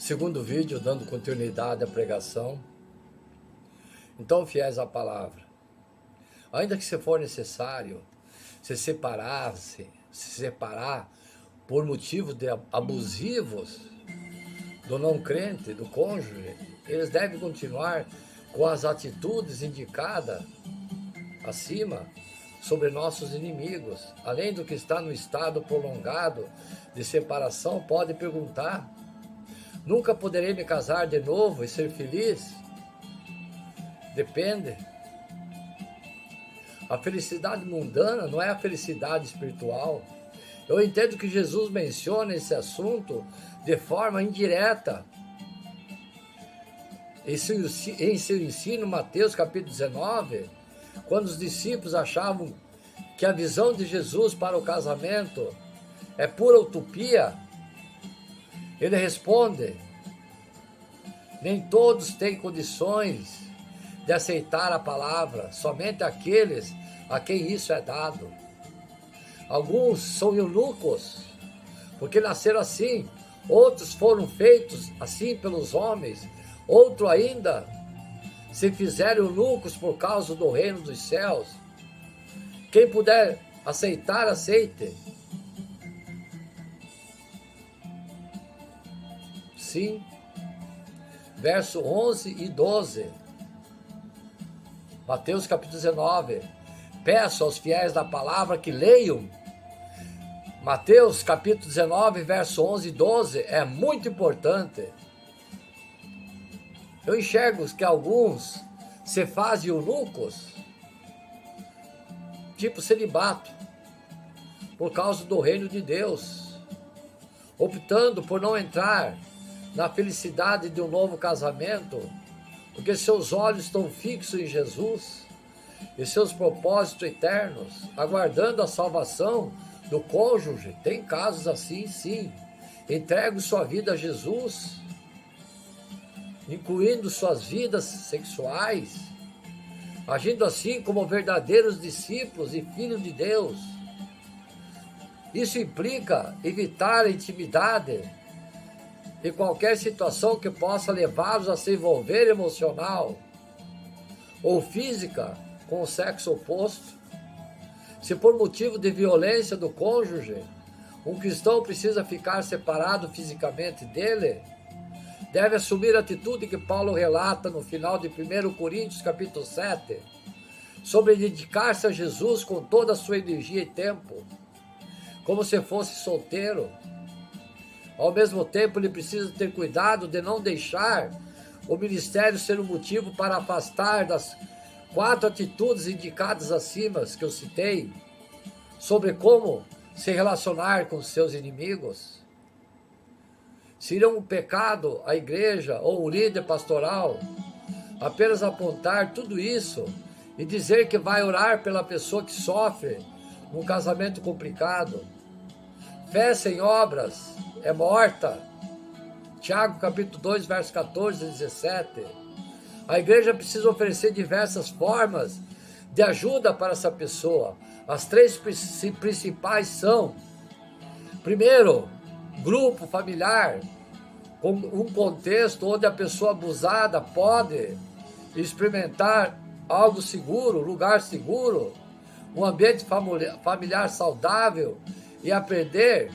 Segundo vídeo, dando continuidade à pregação. Então, fiéis à palavra, ainda que se for necessário se separar por motivos abusivos do não crente, do cônjuge, eles devem continuar com as atitudes indicadas acima sobre nossos inimigos. Além do que está no estado prolongado de separação, pode perguntar: nunca poderei me casar de novo e ser feliz? Depende. A felicidade mundana não é a felicidade espiritual. Eu entendo que Jesus menciona esse assunto de forma indireta. Em seu ensino, Mateus capítulo 19, quando os discípulos achavam que a visão de Jesus para o casamento é pura utopia, ele responde: nem todos têm condições de aceitar a palavra, somente aqueles a quem isso é dado. Alguns são eunucos, porque nasceram assim. Outros foram feitos assim pelos homens. Outros ainda se fizeram eunucos por causa do reino dos céus. Quem puder aceitar, aceite. Sim. Verso 11 e 12. Mateus capítulo 19. Peço aos fiéis da palavra que leiam. Mateus capítulo 19, verso 11 e 12 é muito importante. Eu enxergo que alguns se fazem eunucos, tipo celibato, por causa do reino de Deus, optando por não entrar na felicidade de um novo casamento, porque seus olhos estão fixos em Jesus e seus propósitos eternos, aguardando a salvação do cônjuge. Tem casos assim, sim. Entregam sua vida a Jesus, incluindo suas vidas sexuais, agindo assim como verdadeiros discípulos e filhos de Deus. Isso implica evitar a intimidade e qualquer situação que possa levá-los a se envolver emocional ou física com o sexo oposto. Se por motivo de violência do cônjuge, um cristão precisa ficar separado fisicamente dele, deve assumir a atitude que Paulo relata no final de 1 Coríntios capítulo 7, sobre dedicar-se a Jesus com toda a sua energia e tempo, como se fosse solteiro. Ao mesmo tempo, ele precisa ter cuidado de não deixar o ministério ser um motivo para afastar das 4 atitudes indicadas acima, que eu citei, sobre como se relacionar com seus inimigos. Seria um pecado a igreja ou o líder pastoral apenas apontar tudo isso e dizer que vai orar pela pessoa que sofre num casamento complicado. Fé sem obras é morta. Tiago capítulo 2, versos 14 e 17. A igreja precisa oferecer diversas formas de ajuda para essa pessoa. As 3 principais são: primeiro, grupo familiar, com um contexto onde a pessoa abusada pode experimentar algo seguro, lugar seguro, um ambiente familiar saudável e aprender,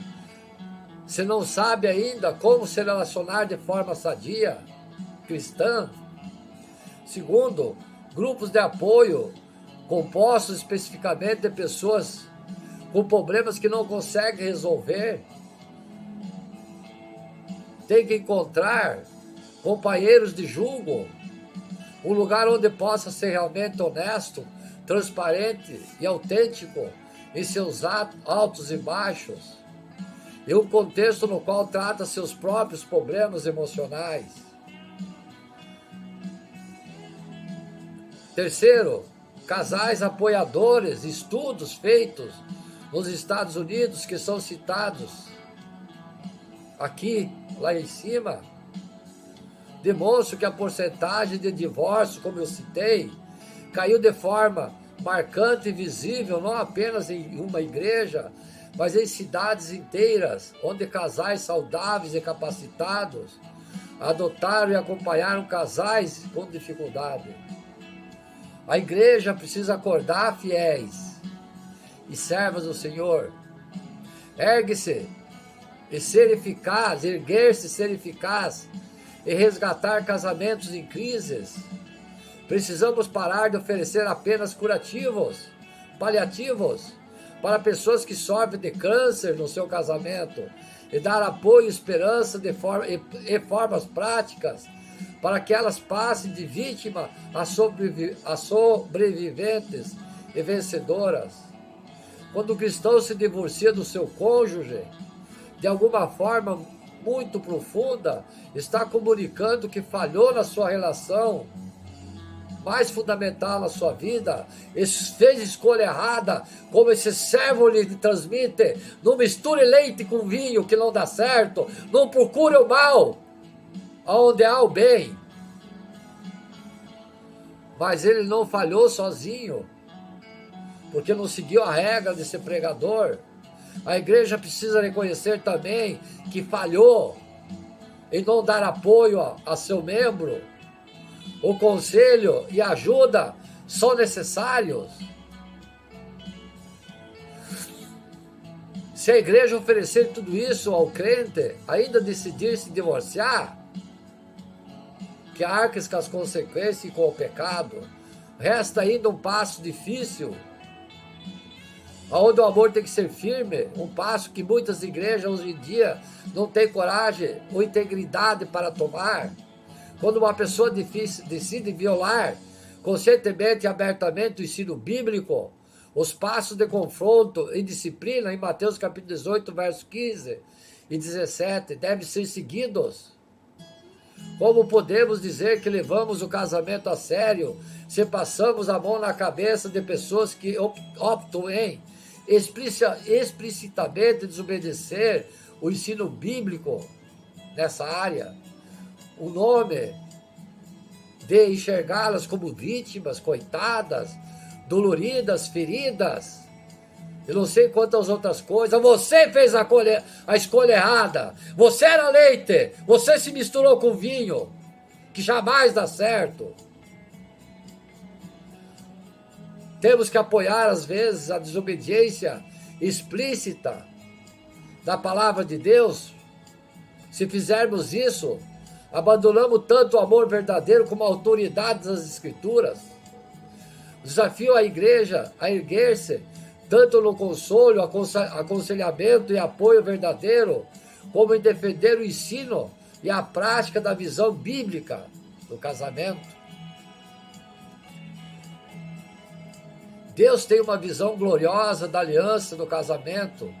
se não sabe ainda como se relacionar de forma sadia, cristã. Segundo, grupos de apoio, compostos especificamente de pessoas com problemas que não conseguem resolver. Tem que encontrar companheiros de julgo, um lugar onde possa ser realmente honesto, transparente e autêntico em seus altos e baixos, e um contexto no qual trata seus próprios problemas emocionais. Terceiro, casais apoiadores, estudos feitos nos Estados Unidos que são citados aqui, lá em cima, demonstram que a porcentagem de divórcio, como eu citei, caiu de forma marcante e visível, não apenas em uma igreja, mas em cidades inteiras, onde casais saudáveis e capacitados adotaram e acompanharam casais com dificuldade. A igreja precisa acordar fiéis e servos do Senhor. Ergue-se e ser eficaz, erguer-se e ser eficaz e resgatar casamentos em crises. Precisamos parar de oferecer apenas curativos, paliativos, para pessoas que sofrem de câncer no seu casamento e dar apoio e esperança e formas práticas para que elas passem de vítima a sobreviventes e vencedoras. Quando o cristão se divorcia do seu cônjuge, de alguma forma muito profunda, está comunicando que falhou na sua relação mais fundamental na sua vida, fez escolha errada, como esse servo lhe transmite: não misture leite com vinho que não dá certo, não procure o mal, onde há o bem. Mas ele não falhou sozinho, porque não seguiu a regra de ser pregador. A igreja precisa reconhecer também que falhou em não dar apoio a seu membro. O conselho e a ajuda são necessários. Se a igreja oferecer tudo isso ao crente, ainda decidir se divorciar, que arques com as consequências e com o pecado, resta ainda um passo difícil, onde o amor tem que ser firme, um passo que muitas igrejas hoje em dia não têm coragem ou integridade para tomar. Quando uma pessoa decide violar conscientemente e abertamente o ensino bíblico, os passos de confronto e disciplina em Mateus capítulo 18, versos 15 e 17 devem ser seguidos. Como podemos dizer que levamos o casamento a sério se passamos a mão na cabeça de pessoas que optam em explicitamente desobedecer o ensino bíblico nessa área? O nome de enxergá-las como vítimas, coitadas, doloridas, feridas, eu não sei quantas outras coisas. Você fez a escolha errada, você era leite, você se misturou com vinho, que jamais dá certo. Temos que apoiar às vezes a desobediência explícita da palavra de Deus. Se fizermos isso, abandonamos tanto o amor verdadeiro como a autoridade das Escrituras. Desafio a igreja a erguer-se, tanto no consolo, aconselhamento e apoio verdadeiro, como em defender o ensino e a prática da visão bíblica do casamento. Deus tem uma visão gloriosa da aliança do casamento,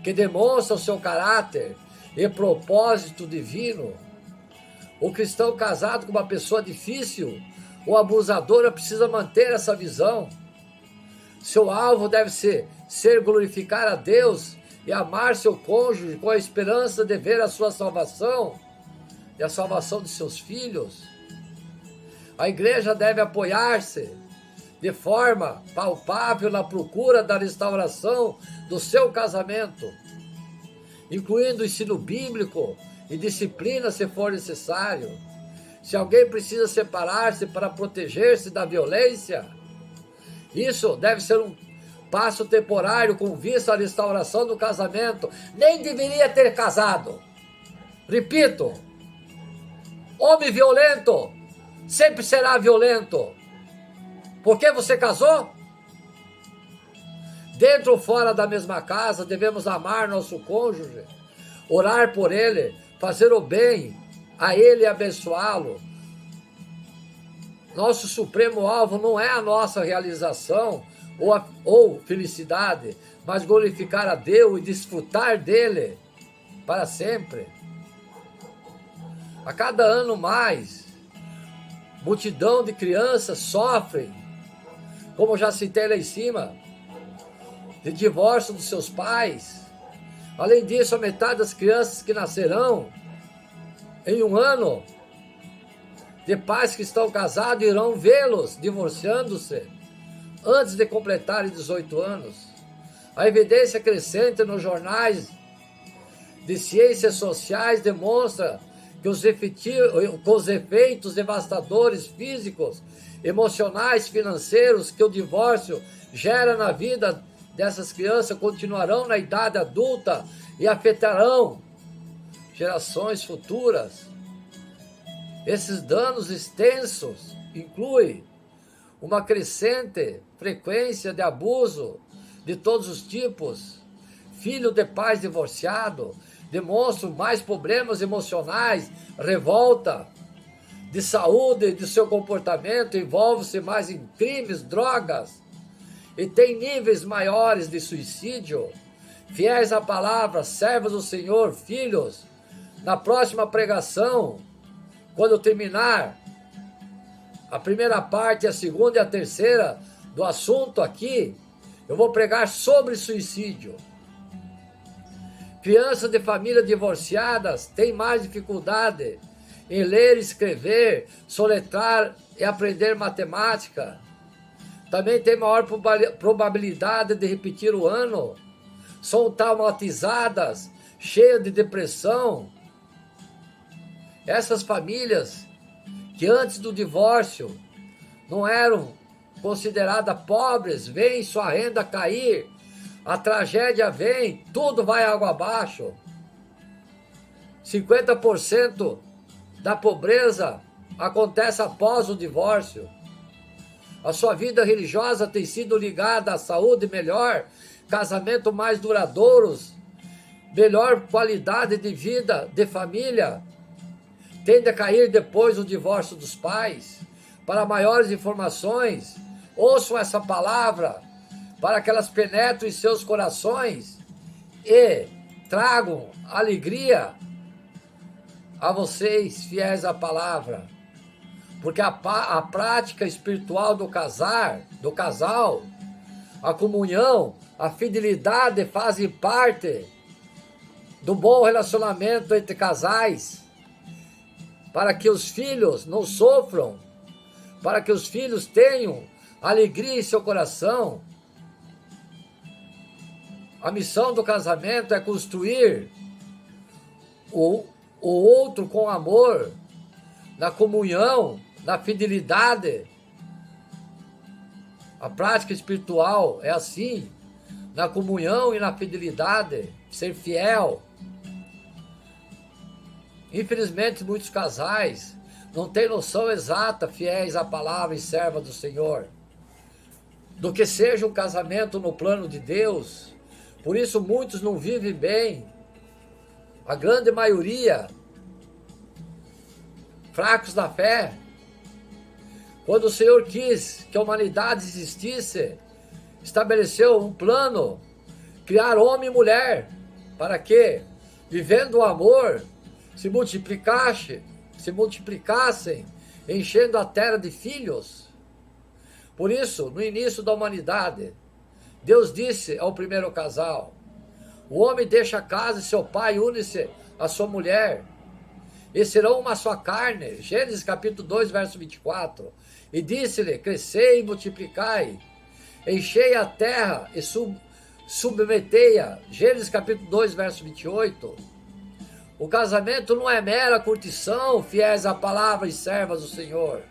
que demonstra o seu caráter e propósito divino. O cristão casado com uma pessoa difícil ou abusadora precisa manter essa visão. Seu alvo deve ser glorificar a Deus e amar seu cônjuge com a esperança de ver a sua salvação e a salvação de seus filhos. A igreja deve apoiar-se de forma palpável na procura da restauração do seu casamento, incluindo ensino bíblico e disciplina se for necessário. Se alguém precisa separar-se para proteger-se da violência, isso deve ser um passo temporário com vista à restauração do casamento. Nem deveria ter casado. Repito, homem violento sempre será violento. Por que você casou? Dentro ou fora da mesma casa, devemos amar nosso cônjuge, orar por ele, fazer o bem a ele e abençoá-lo. Nosso supremo alvo não é a nossa realização ou felicidade, mas glorificar a Deus e desfrutar dele para sempre. A cada ano mais, multidão de crianças sofrem, como já citei lá em cima, de divórcio dos seus pais. Além disso, a metade das crianças que nascerão em um ano de pais que estão casados irão vê-los divorciando-se antes de completarem 18 anos. A evidência crescente nos jornais de ciências sociais demonstra com os efeitos devastadores físicos, emocionais, financeiros que o divórcio gera na vida dessas crianças continuarão na idade adulta e afetarão gerações futuras. Esses danos extensos incluem uma crescente frequência de abuso de todos os tipos. Filho de pais divorciados demonstram mais problemas emocionais, revolta, de saúde, de seu comportamento, envolve-se mais em crimes, drogas, e tem níveis maiores de suicídio. Fiéis à palavra, servos do Senhor, filhos, na próxima pregação, quando eu terminar a primeira parte, a segunda e a terceira do assunto aqui, eu vou pregar sobre suicídio. Crianças de famílias divorciadas têm mais dificuldade em ler, escrever, soletrar e aprender matemática. Também tem maior probabilidade de repetir o ano. São traumatizadas, cheias de depressão. Essas famílias que antes do divórcio não eram consideradas pobres, veem sua renda cair, a tragédia vem, tudo vai água abaixo. 50% da pobreza acontece após o divórcio. A sua vida religiosa tem sido ligada à saúde melhor, casamento mais duradouros, melhor qualidade de vida, de família, tende a cair depois do divórcio dos pais. Para maiores informações, ouçam essa palavra, para que elas penetrem em seus corações e tragam alegria a vocês, fiéis à palavra. Porque a prática espiritual do casal, a comunhão, a fidelidade fazem parte do bom relacionamento entre casais, para que os filhos não sofram, para que os filhos tenham alegria em seu coração. A missão do casamento é construir o outro com amor, na comunhão, na fidelidade. A prática espiritual é assim, na comunhão e na fidelidade, ser fiel. Infelizmente, muitos casais não têm noção exata, fiéis à palavra e serva do Senhor, do que seja um casamento no plano de Deus. Por isso, muitos não vivem bem. A grande maioria, fracos na fé. Quando o Senhor quis que a humanidade existisse, estabeleceu um plano, criar homem e mulher, para que, vivendo o amor, se multiplicassem, enchendo a terra de filhos. Por isso, no início da humanidade, Deus disse ao primeiro casal: o homem deixa a casa e seu pai, une-se à sua mulher, e serão uma só carne. Gênesis capítulo 2, verso 24. E disse-lhe: crescei e multiplicai, enchei a terra e submetei-a. Gênesis capítulo 2, verso 28. O casamento não é mera curtição, fiéis à palavra e servas do Senhor.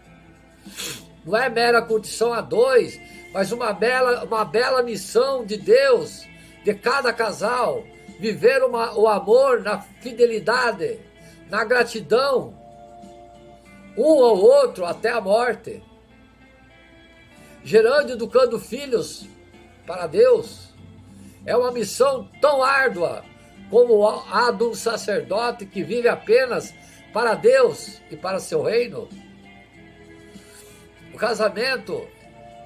Não é mera curtição a dois, mas uma bela missão de Deus, de cada casal, viver o amor na fidelidade, na gratidão, um ao outro até a morte, gerando e educando filhos para Deus. É uma missão tão árdua como a de um sacerdote que vive apenas para Deus e para seu reino. O casamento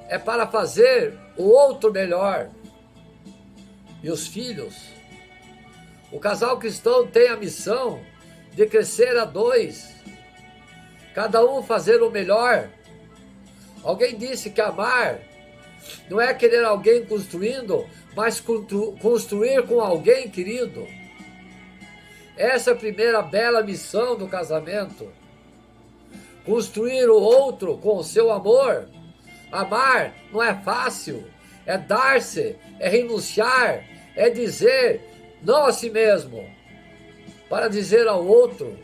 é para fazer o outro melhor. E os filhos? O casal cristão tem a missão de crescer a dois, cada um fazer o melhor. Alguém disse que amar não é querer alguém construindo, mas construir com alguém querido. Essa é a primeira bela missão do casamento. Construir o outro com o seu amor. Amar não é fácil, é dar-se, é renunciar, é dizer não a si mesmo, para dizer ao outro.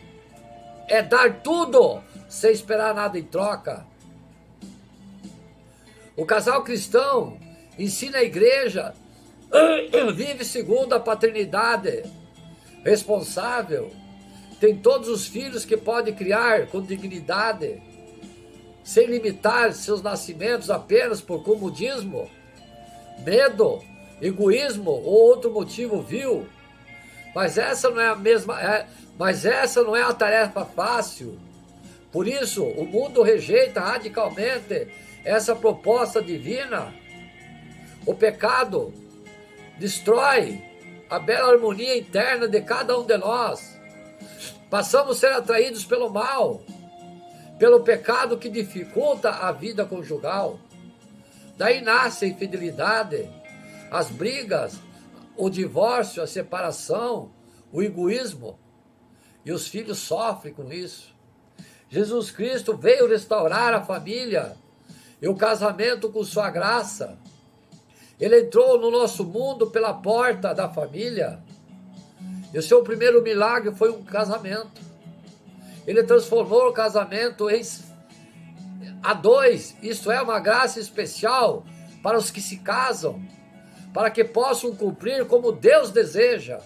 é dar tudo sem esperar nada em troca. O casal cristão ensina a igreja, vive segundo a paternidade responsável, tem todos os filhos que pode criar com dignidade, sem limitar seus nascimentos apenas por comodismo, medo, egoísmo ou outro motivo vil. Mas essa não é a tarefa fácil. Por isso, o mundo rejeita radicalmente essa proposta divina. O pecado destrói a bela harmonia interna de cada um de nós. Passamos a ser atraídos pelo mal, pelo pecado que dificulta a vida conjugal. Daí nasce a infidelidade, as brigas, o divórcio, a separação, o egoísmo. E os filhos sofrem com isso. Jesus Cristo veio restaurar a família e o casamento com sua graça. Ele entrou no nosso mundo pela porta da família. E o seu primeiro milagre foi um casamento. Ele transformou o casamento a dois. Isto é uma graça especial para os que se casam, para que possam cumprir como Deus deseja.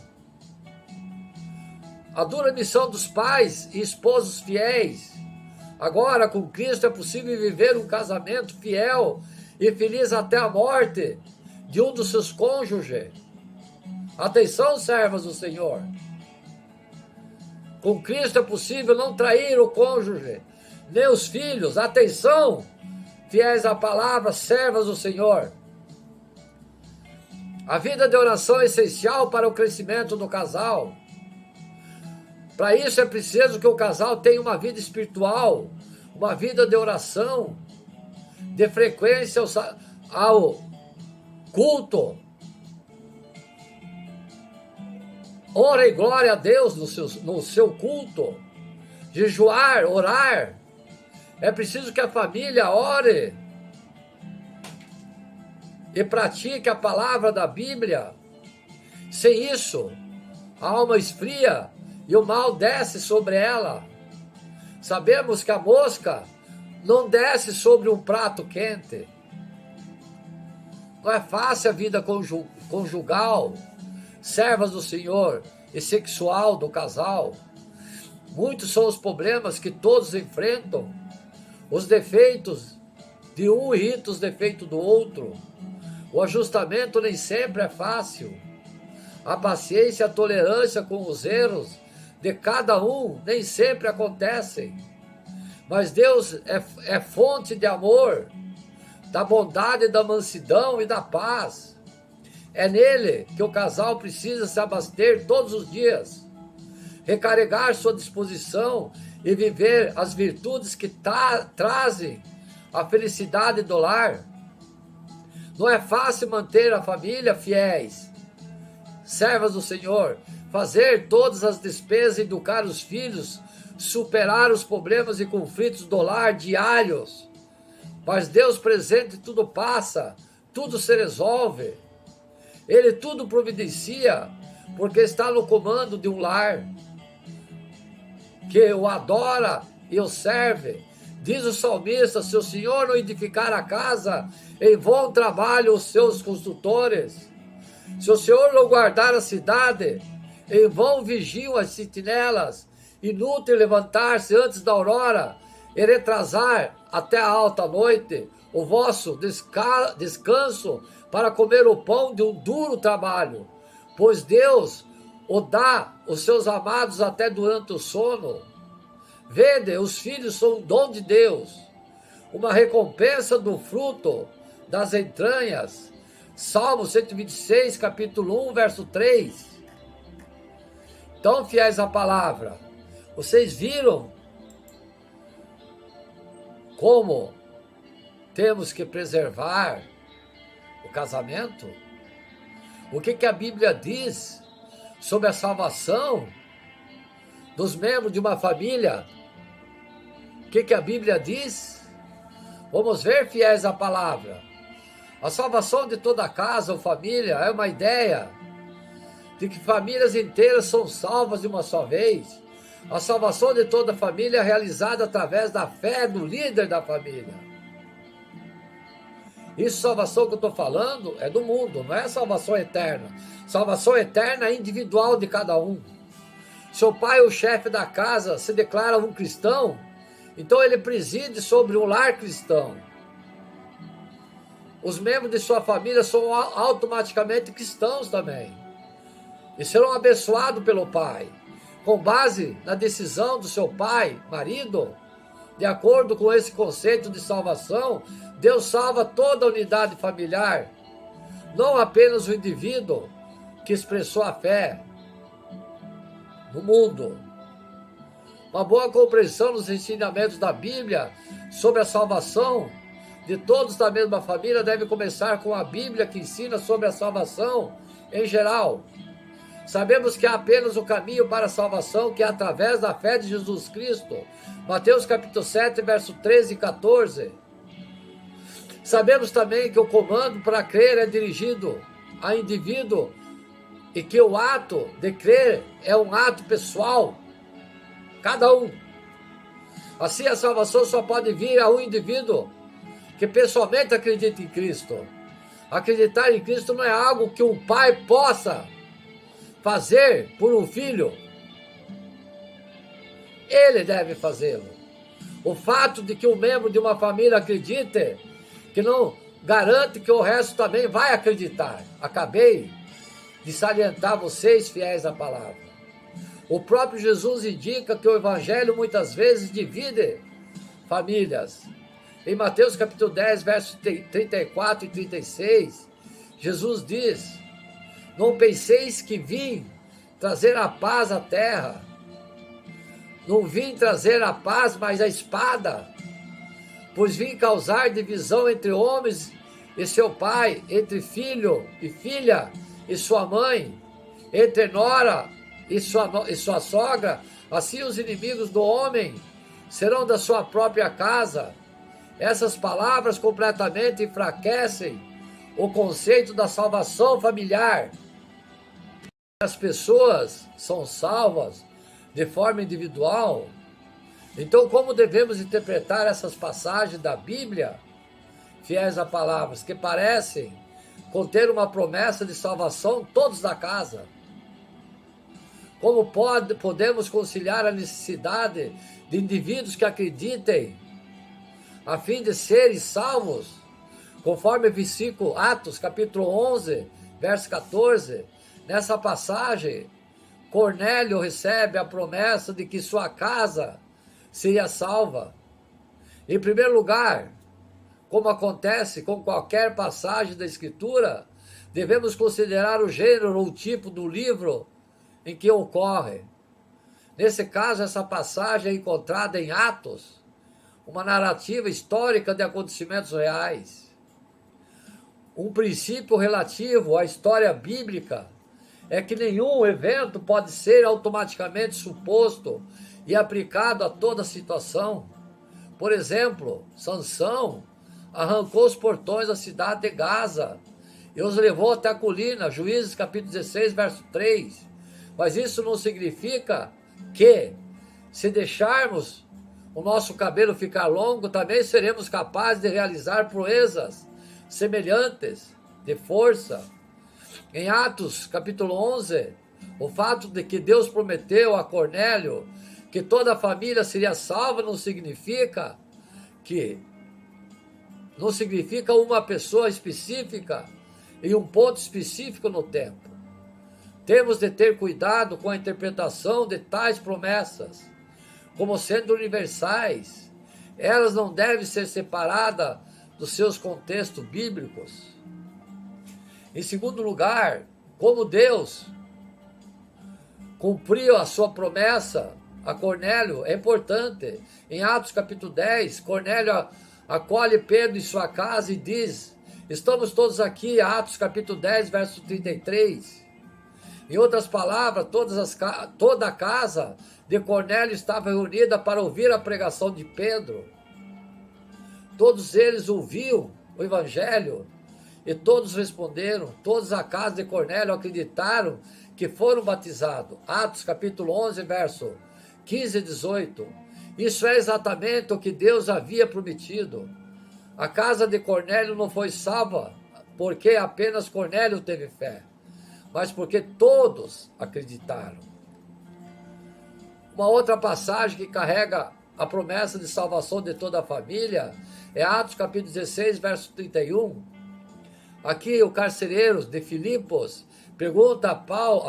A dura missão dos pais e esposos fiéis. Agora, com Cristo, é possível viver um casamento fiel e feliz até a morte de um dos seus cônjuges. Atenção, servas do Senhor. Com Cristo é possível não trair o cônjuge, nem os filhos. Atenção, fiéis à palavra, servas do Senhor. A vida de oração é essencial para o crescimento do casal. Para isso é preciso que o casal tenha uma vida espiritual, uma vida de oração, de frequência ao culto. Ora e glória a Deus no seu culto. Jejuar, orar. É preciso que a família ore e pratique a palavra da Bíblia. Sem isso, a alma esfria e o mal desce sobre ela. Sabemos que a mosca não desce sobre um prato quente. Não é fácil a vida conjugal, servas do Senhor e sexual do casal. Muitos são os problemas que todos enfrentam. Os defeitos de um irritam os defeitos do outro. O ajustamento nem sempre é fácil. A paciência e a tolerância com os erros de cada um nem sempre acontecem. Mas Deus é fonte de amor, da bondade, da mansidão e da paz. É nele que o casal precisa se abastecer todos os dias, recarregar sua disposição e viver as virtudes que trazem a felicidade do lar. Não é fácil manter a família fiéis, servas do Senhor, fazer todas as despesas, educar os filhos, superar os problemas e conflitos do lar diários. Mas Deus presente tudo passa, tudo se resolve. Ele tudo providencia, porque está no comando de um lar que o adora e o serve. Diz o salmista: se o Senhor não edificar a casa, em vão trabalham os seus construtores. Se o Senhor não guardar a cidade, em vão vigiam as sentinelas. Inútil levantar-se antes da aurora e retrasar até a alta noite o vosso descanso para comer o pão de um duro trabalho, pois Deus o dá aos seus amados até durante o sono. Vede, os filhos são um dom de Deus, uma recompensa do fruto das entranhas. Salmo 126, capítulo 1, verso 3. Então, fiéis à palavra, vocês viram como temos que preservar o casamento? O que a Bíblia diz sobre a salvação dos membros de uma família? O que a Bíblia diz? Vamos ver, fiéis à palavra. A salvação de toda casa ou família é uma ideia de que famílias inteiras são salvas de uma só vez. A salvação de toda a família é realizada através da fé do líder da família. Isso, salvação que eu estou falando, é do mundo, não é salvação eterna. Salvação eterna é individual de cada um. Seu pai, o chefe da casa, se declara um cristão, então ele preside sobre um lar cristão. Os membros de sua família são automaticamente cristãos também. E serão abençoados pelo pai, com base na decisão do seu pai, marido. De acordo com esse conceito de salvação, Deus salva toda a unidade familiar, não apenas o indivíduo que expressou a fé no mundo. Uma boa compreensão dos ensinamentos da Bíblia sobre a salvação de todos da mesma família deve começar com a Bíblia, que ensina sobre a salvação em geral. Sabemos que há apenas o caminho para a salvação, que é através da fé de Jesus Cristo. Mateus capítulo 7, verso 13 e 14. Sabemos também que o comando para crer é dirigido a indivíduo e que o ato de crer é um ato pessoal, cada um. Assim, a salvação só pode vir a um indivíduo que pessoalmente acredita em Cristo. Acreditar em Cristo não é algo que um pai possa fazer por um filho. Ele deve fazê-lo. O fato de que um membro de uma família acredite, que não garante que o resto também vai acreditar. Acabei de salientar a vocês, fiéis à palavra. O próprio Jesus indica que o evangelho muitas vezes divide famílias. Em Mateus capítulo 10, versos 34 e 36, Jesus diz: não penseis que vim trazer a paz à terra. Não vim trazer a paz, mas a espada. Pois vim causar divisão entre homens e seu pai, entre filho e filha e sua mãe, entre nora e sua sogra. Assim os inimigos do homem serão da sua própria casa. Essas palavras completamente enfraquecem o conceito da salvação familiar. As pessoas são salvas de forma individual. Então, como devemos interpretar essas passagens da Bíblia, fiéis a palavras, que parecem conter uma promessa de salvação todos da casa? Como podemos conciliar a necessidade de indivíduos que acreditem a fim de serem salvos, conforme o versículo Atos, capítulo 11, verso 14, nessa passagem, Cornélio recebe a promessa de que sua casa seria salva. Em primeiro lugar, como acontece com qualquer passagem da Escritura, devemos considerar o gênero ou tipo do livro em que ocorre. Nesse caso, essa passagem é encontrada em Atos, uma narrativa histórica de acontecimentos reais. Um princípio relativo à história bíblica é que nenhum evento pode ser automaticamente suposto e aplicado a toda situação. Por exemplo, Sansão arrancou os portões da cidade de Gaza e os levou até a colina, Juízes capítulo 16, verso 3. Mas isso não significa que, se deixarmos o nosso cabelo ficar longo, também seremos capazes de realizar proezas semelhantes de força. Em Atos, capítulo 11, o fato de que Deus prometeu a Cornélio que toda a família seria salva não significa uma pessoa específica em um ponto específico no tempo. Temos de ter cuidado com a interpretação de tais promessas, como sendo universais. Elas não devem ser separadas dos seus contextos bíblicos. Em segundo lugar, como Deus cumpriu a sua promessa a Cornélio, é importante. Em Atos capítulo 10, Cornélio acolhe Pedro em sua casa e diz: estamos todos aqui, Atos capítulo 10, verso 33. Em outras palavras, toda a casa de Cornélio estava reunida para ouvir a pregação de Pedro. Todos eles ouviam o evangelho e todos responderam. Todos a casa de Cornélio acreditaram que foram batizados. Atos capítulo 11, verso 15 e 18. Isso é exatamente o que Deus havia prometido. A casa de Cornélio não foi salva porque apenas Cornélio teve fé, mas porque todos acreditaram. Uma outra passagem que carrega a promessa de salvação de toda a família é Atos capítulo 16, verso 31. Aqui o carcereiro de Filipos pergunta a Paulo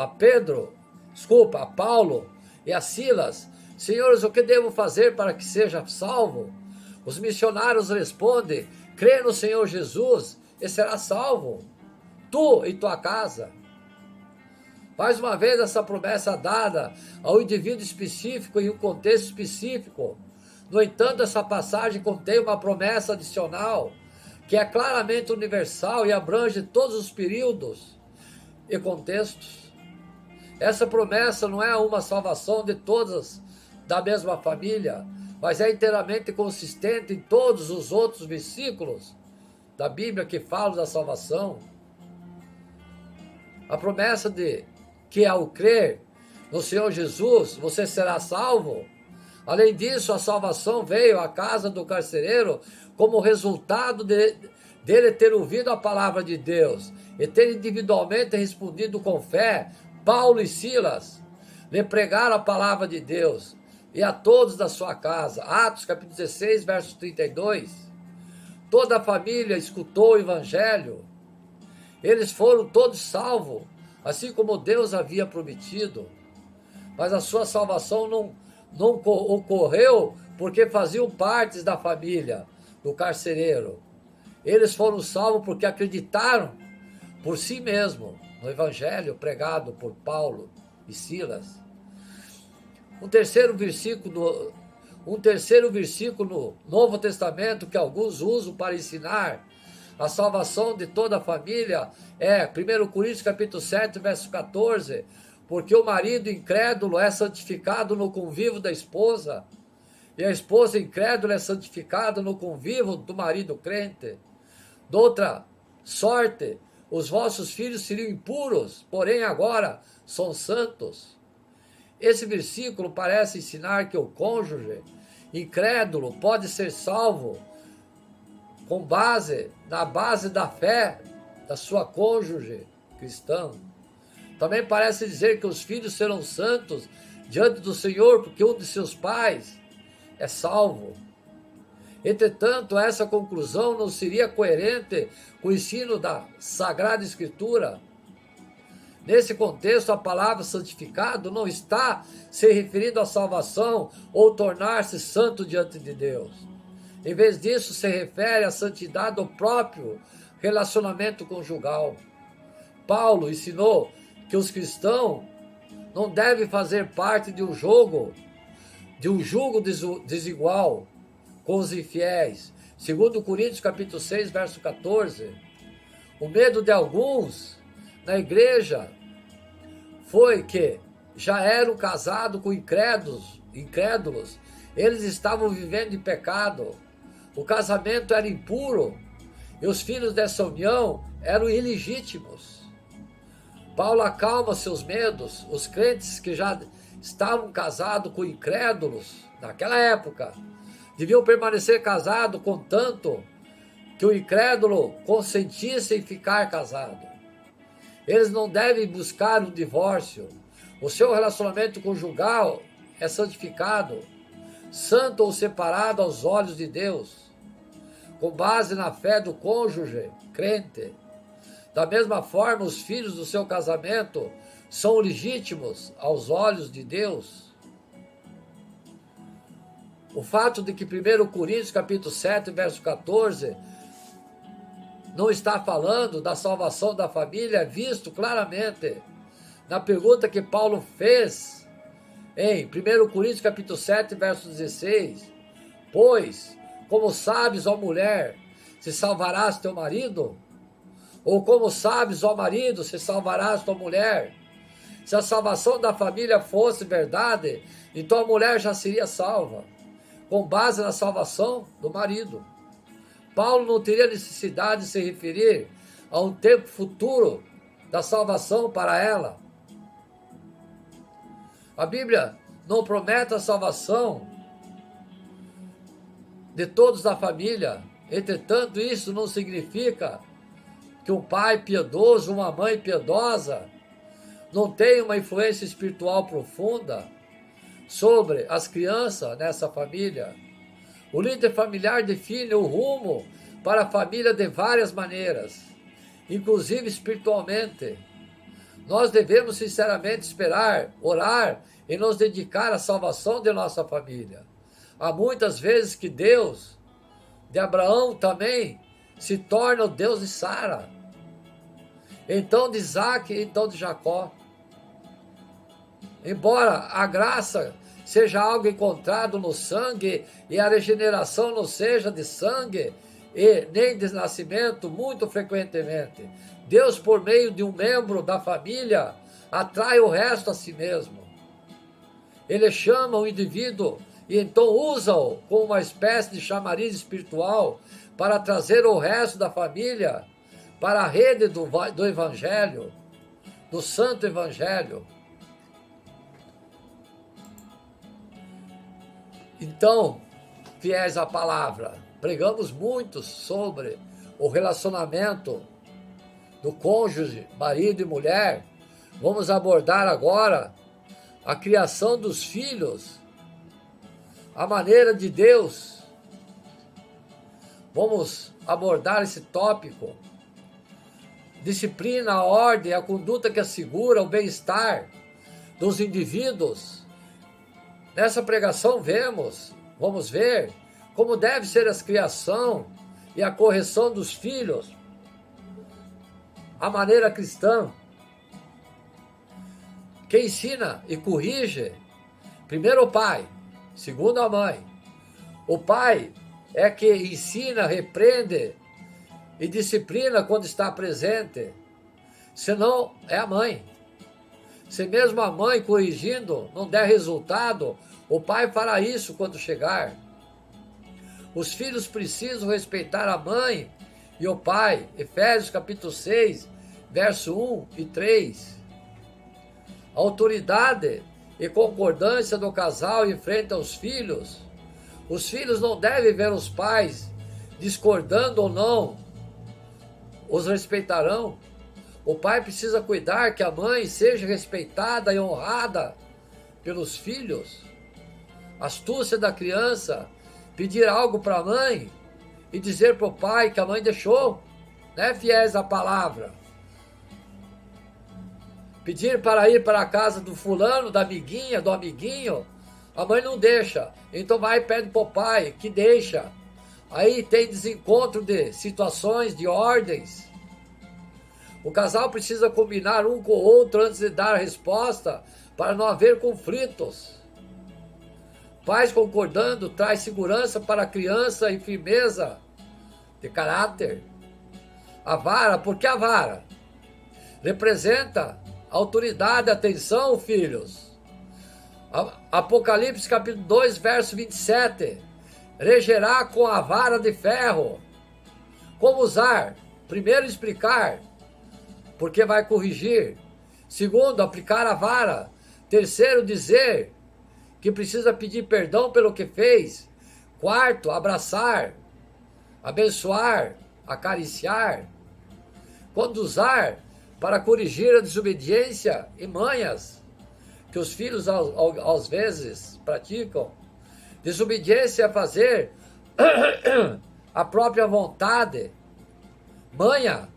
e a Silas: Senhores, o que devo fazer para que seja salvo? Os missionários respondem: crê no Senhor Jesus e será salvo, tu e tua casa. Mais uma vez, essa promessa dada ao indivíduo específico em um contexto específico. No entanto, essa passagem contém uma promessa adicional, que é claramente universal e abrange todos os períodos e contextos. Essa promessa não é uma salvação de todas da mesma família, mas é inteiramente consistente em todos os outros versículos da Bíblia que falam da salvação. A promessa de que ao crer no Senhor Jesus, você será salvo. Além disso, a salvação veio à casa do carcereiro como resultado dele ter ouvido a palavra de Deus e ter individualmente respondido com fé. Paulo e Silas lhe pregaram a palavra de Deus e a todos da sua casa. Atos capítulo 16, verso 32. Toda a família escutou o evangelho. Eles foram todos salvos, assim como Deus havia prometido. Mas a sua salvação não ocorreu porque faziam parte da família do carcereiro. Eles foram salvos porque acreditaram por si mesmos no evangelho pregado por Paulo e Silas. Um terceiro versículo no Novo Testamento que alguns usam para ensinar a salvação de toda a família é 1 Coríntios capítulo 7, verso 14, porque o marido incrédulo é santificado no convívio da esposa, e a esposa incrédula é santificada no convívio do marido crente. Doutra sorte, os vossos filhos seriam impuros, porém agora são santos. Esse versículo parece ensinar que o cônjuge incrédulo pode ser salvo na base da fé da sua cônjuge cristã. Também parece dizer que os filhos serão santos diante do Senhor, porque um de seus pais é salvo. Entretanto, essa conclusão não seria coerente com o ensino da Sagrada Escritura. Nesse contexto, a palavra santificado não está se referindo à salvação ou tornar-se santo diante de Deus. Em vez disso, se refere à santidade do próprio relacionamento conjugal. Paulo ensinou que os cristãos não devem fazer parte de um jugo desigual com os infiéis. 2 Coríntios capítulo 6, verso 14. O medo de alguns na igreja foi que já eram casados com incrédulos, eles estavam vivendo em pecado, o casamento era impuro e os filhos dessa união eram ilegítimos. Paulo acalma seus medos. Os crentes que já estavam casados com incrédulos naquela época deviam permanecer casados, contanto que o incrédulo consentisse em ficar casado. Eles não devem buscar um divórcio. O seu relacionamento conjugal é santificado, santo ou separado aos olhos de Deus, com base na fé do cônjuge crente. Da mesma forma, os filhos do seu casamento são legítimos aos olhos de Deus. O fato de que 1 Coríntios capítulo 7, verso 14, não está falando da salvação da família é visto claramente na pergunta que Paulo fez em 1 Coríntios capítulo 7, verso 16. Pois, como sabes, ó mulher, se salvarás teu marido? Ou como sabes, ó marido, se salvarás tua mulher? Se a salvação da família fosse verdade, então a mulher já seria salva, com base na salvação do marido. Paulo não teria necessidade de se referir a um tempo futuro da salvação para ela. A Bíblia não promete a salvação de todos da família. Entretanto, isso não significa que um pai piedoso, uma mãe piedosa, não tem uma influência espiritual profunda sobre as crianças nessa família. O líder familiar define o rumo para a família de várias maneiras, inclusive espiritualmente. Nós devemos sinceramente esperar, orar e nos dedicar à salvação de nossa família. Há muitas vezes que Deus de Abraão também se torna o Deus de Sara, então de Isaac, então de Jacó. Embora a graça seja algo encontrado no sangue e a regeneração não seja de sangue e nem de nascimento, muito frequentemente, Deus, por meio de um membro da família, atrai o resto a si mesmo. Ele chama o indivíduo e então usa-o como uma espécie de chamariz espiritual para trazer o resto da família para a rede do Evangelho, do Santo Evangelho. Então, fiéis à palavra, pregamos muito sobre o relacionamento do cônjuge, marido e mulher. Vamos abordar agora a criação dos filhos, a maneira de Deus. Vamos abordar esse tópico. Disciplina, a ordem, a conduta que assegura o bem-estar dos indivíduos. Nessa pregação vamos ver como deve ser a criação e a correção dos filhos, a maneira cristã. Quem ensina e corrige, primeiro o pai, segundo a mãe. O pai é que ensina, repreende e disciplina quando está presente, senão é a mãe. Se mesmo a mãe corrigindo não der resultado, o pai fará isso quando chegar. Os filhos precisam respeitar a mãe e o pai. Efésios capítulo 6, verso 1 e 3. A autoridade e concordância do casal em frente aos filhos. Os filhos não devem ver os pais discordando ou não. Os respeitarão. O pai precisa cuidar que a mãe seja respeitada e honrada pelos filhos. A astúcia da criança, pedir algo para a mãe e dizer para o pai que a mãe deixou, né, fiéis à palavra. Pedir para ir para a casa do fulano, da amiguinha, do amiguinho, a mãe não deixa. Então vai e pede para o pai que deixa. Aí tem desencontro de situações, de ordens. O casal precisa combinar um com o outro antes de dar a resposta para não haver conflitos. Pais concordando traz segurança para a criança e firmeza de caráter. A vara, por que a vara? Representa autoridade, atenção, filhos. Apocalipse capítulo 2, verso 27. Regerá com a vara de ferro. Como usar? Primeiro, explicar, porque vai corrigir. Segundo, aplicar a vara. Terceiro, dizer que precisa pedir perdão pelo que fez. Quarto, abraçar, abençoar, acariciar. Quando usar, para corrigir a desobediência e manhas que os filhos às vezes praticam. Desobediência é fazer a própria vontade. Manha,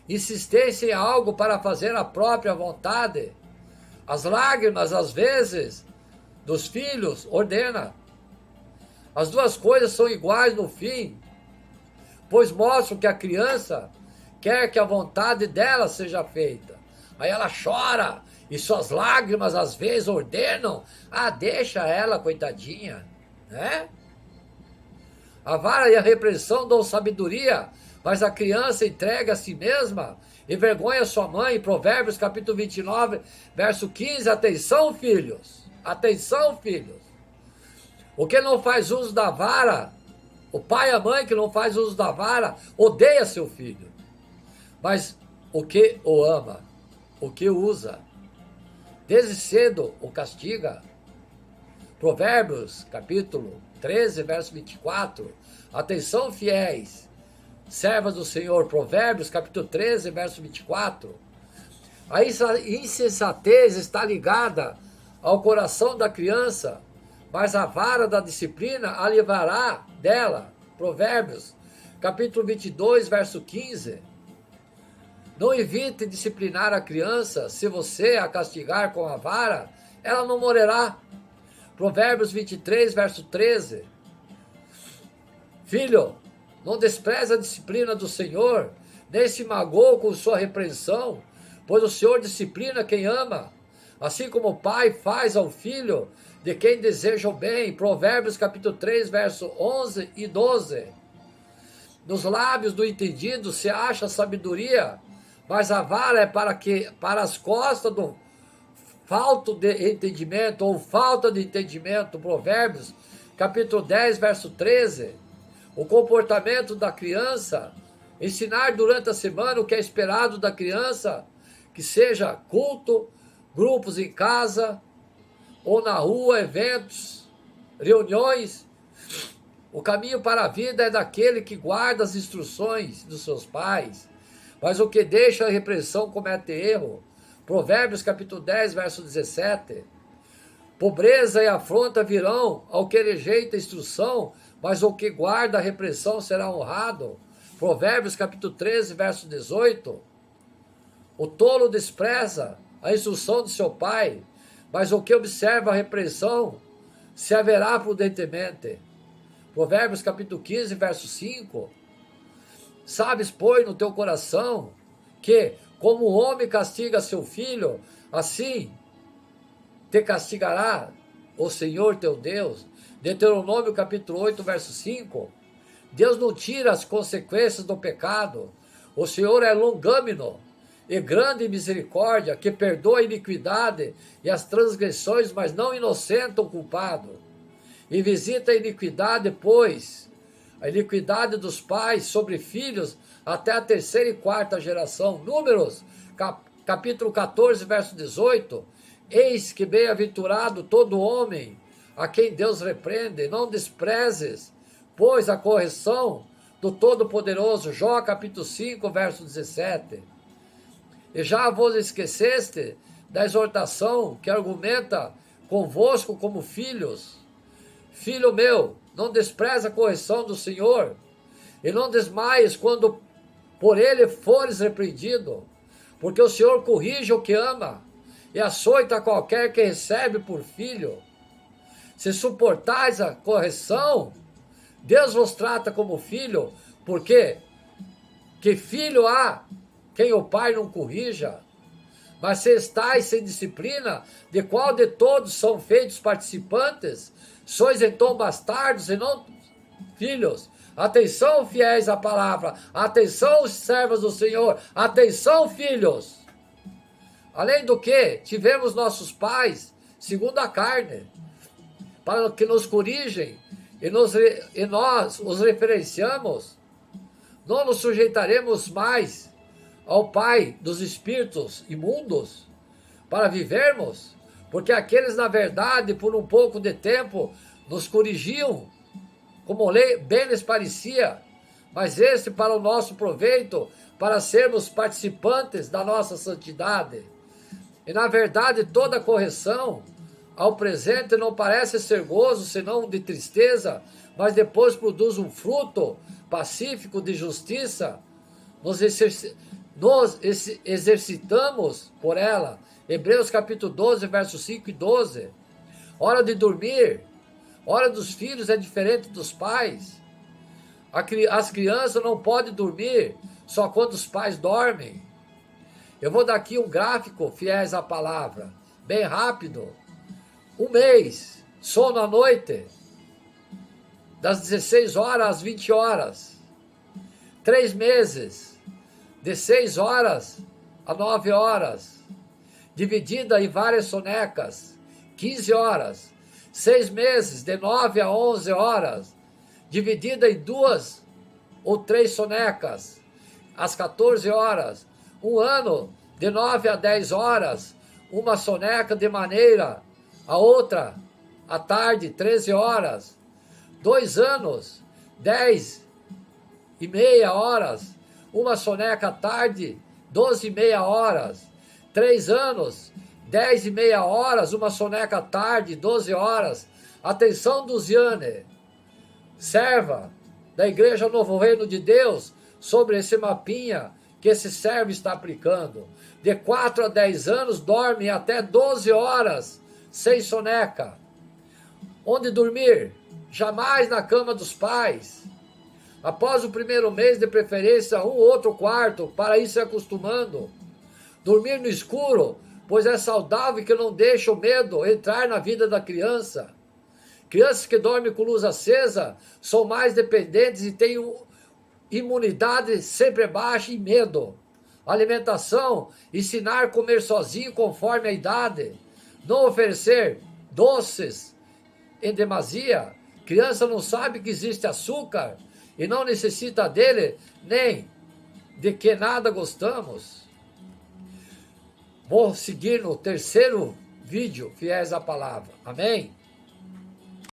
insistência em algo para fazer a própria vontade. As lágrimas, às vezes, dos filhos, ordena. As duas coisas são iguais no fim, pois mostram que a criança quer que a vontade dela seja feita. Aí ela chora, e suas lágrimas às vezes ordenam, deixa ela, coitadinha, né? A vara e a repreensão dão sabedoria, mas a criança entrega a si mesma, envergonha sua mãe. Provérbios capítulo 29, verso 15, atenção, filhos, atenção, filhos. O que não faz uso da vara, o pai e a mãe que não faz uso da vara, odeia seu filho. Mas o que o ama, o que o usa, desde cedo o castiga. Provérbios, capítulo 13, verso 24. Atenção, fiéis, servas do Senhor. Provérbios, capítulo 13, verso 24. A insensatez está ligada ao coração da criança, mas a vara da disciplina a livrará dela. Provérbios, capítulo 22, verso 15. Não evite disciplinar a criança. Se você a castigar com a vara, ela não morrerá. Provérbios 23, verso 13. Filho, não despreze a disciplina do Senhor, nem se magoe com sua repreensão, pois o Senhor disciplina quem ama, assim como o pai faz ao filho de quem deseja o bem. Provérbios capítulo 3, verso 11 e 12. Nos lábios do entendido se acha sabedoria, mas a vara é para as costas do falto de entendimento ou falta de entendimento. Provérbios capítulo 10, verso 13. O comportamento da criança, ensinar durante a semana o que é esperado da criança, que seja culto, grupos em casa, ou na rua, eventos, reuniões. O caminho para a vida é daquele que guarda as instruções dos seus pais, mas o que deixa a repreensão comete erro. Provérbios capítulo 10, verso 17. Pobreza e afronta virão ao que rejeita a instrução, mas o que guarda a repreensão será honrado. Provérbios capítulo 13, verso 18. O tolo despreza a instrução de seu pai, mas o que observa a repreensão se haverá prudentemente. Provérbios capítulo 15, verso 5. Sabes, pois, no teu coração que, como o homem castiga seu filho, assim te castigará o Senhor teu Deus. Deuteronômio capítulo 8, verso 5. Deus não tira as consequências do pecado. O Senhor é longâmino e grande em misericórdia, que perdoa a iniquidade e as transgressões, mas não inocenta o culpado. E visita a iniquidade, pois, a iniquidade dos pais sobre filhos até a terceira e quarta geração. Números, capítulo 14, verso 18. Eis que bem-aventurado todo homem a quem Deus repreende, não desprezes, pois a correção do Todo-Poderoso. Jó capítulo 5, verso 17. E já vos esqueceste da exortação que argumenta convosco como filhos. Filho meu, não despreza a correção do Senhor, e não desmaies quando por ele fores repreendido, porque o Senhor corrige o que ama, e açoita qualquer que recebe por filho. Se suportais a correção, Deus vos trata como filho, porque que filho há quem o pai não corrija? Mas se estáis sem disciplina, de qual de todos são feitos participantes? Sois então bastardos e não filhos. Atenção, fiéis à palavra. Atenção, servos do Senhor. Atenção, filhos. Além do que, tivemos nossos pais, segundo a carne, para que nos corrigem, e nós os referenciamos. Não nos sujeitaremos mais ao Pai dos espíritos imundos para vivermos, porque aqueles, na verdade, por um pouco de tempo, nos corrigiam, como bem lhes parecia, mas este para o nosso proveito, para sermos participantes da nossa santidade. E, na verdade, toda correção ao presente não parece ser gozo, senão de tristeza, mas depois produz um fruto pacífico de justiça. Nos exercitamos por ela. Hebreus capítulo 12, versos 5 e 12. Hora de dormir, hora dos filhos é diferente dos pais. As crianças não podem dormir só quando os pais dormem. Eu vou dar aqui um gráfico, fiéis à palavra, bem rápido. Um mês, sono à noite, das 16 horas às 20 horas. 3 meses, de 6 horas a 9 horas, dividida em várias sonecas, 15 horas. 6 meses, de 9 a 11 horas, dividida em 2 ou 3 sonecas, às 14 horas. Um ano, de 9 a 10 horas, uma soneca de maneira a outra à tarde, 13 horas. 2 anos, 10h30. Uma soneca à tarde, 12h30. 3 anos, 10h30. Uma soneca à tarde, 12 horas. Atenção, Duziane, serva da Igreja Novo Reino de Deus, sobre esse mapinha que esse servo está aplicando. De 4 a 10 anos, dorme até 12 horas, sem soneca. Onde dormir? Jamais na cama dos pais. Após o primeiro mês, de preferência, um outro quarto, para ir se acostumando. Dormir no escuro, pois é saudável e que não deixa o medo entrar na vida da criança. Crianças que dormem com luz acesa são mais dependentes e têm imunidade sempre baixa e medo. Alimentação, ensinar a comer sozinho conforme a idade. Não oferecer doces em demasia. Criança não sabe que existe açúcar e não necessita dele, nem de que nada gostamos. Vou seguir no terceiro vídeo, fiéis à palavra. Amém?